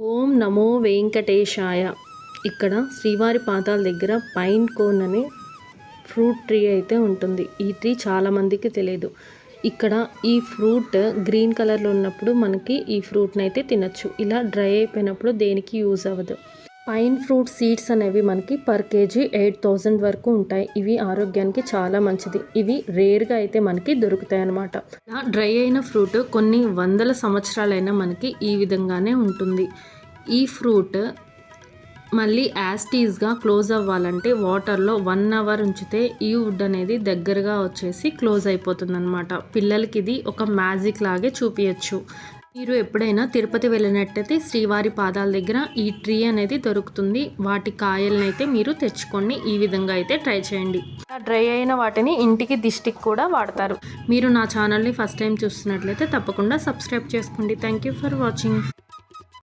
ఓం నమో వెంకటేశాయ. ఇక్కడ శ్రీవారి పాదాల దగ్గర పైన్ కోన్ అనే ఫ్రూట్ ట్రీ అయితే ఉంటుంది. ఈ ట్రీ చాలామందికి తెలియదు. ఇక్కడ ఈ ఫ్రూట్ గ్రీన్ కలర్లో ఉన్నప్పుడు మనకి ఈ ఫ్రూట్ని అయితే తినచ్చు. ఇలా డ్రై అయిపోయినప్పుడు దేనికి యూజ్ అవ్వదు. పైన్ ఫ్రూట్ సీడ్స్ అనేవి మనకి పర్ కేజీ 8,000 వరకు ఉంటాయి. ఇవి ఆరోగ్యానికి చాలా మంచిది. ఇవి రేర్గా అయితే మనకి దొరుకుతాయి అన్నమాట. డ్రై అయిన ఫ్రూట్ కొన్ని వందల సంవత్సరాలైనా మనకి ఈ విధంగానే ఉంటుంది. ఈ ఫ్రూట్ మళ్ళీ యాస్టీస్గా క్లోజ్ అవ్వాలంటే వాటర్లో 1 అవర్ ఉంచితే ఈ వుడ్ అనేది దగ్గరగా వచ్చేసి క్లోజ్ అయిపోతుంది అనమాట. పిల్లలకి ఇది ఒక మ్యాజిక్ లాగే చూపించచ్చు. మీరు ఎప్పుడైనా తిరుపతి వెళ్ళినట్టయితే శ్రీవారి పాదాల దగ్గర ఈ ట్రీ అనేది దొరుకుతుంది. వాటి కాయలను అయితే మీరు తెచ్చుకొని ఈ విధంగా అయితే ట్రై చేయండి. డ్రై అయిన వాటిని ఇంటికి దిష్టికి కూడా వాడతారు. మీరు నా ఛానల్ని ఫస్ట్ టైం చూస్తున్నట్లయితే తప్పకుండా సబ్స్క్రైబ్ చేసుకోండి. Thank you for watching.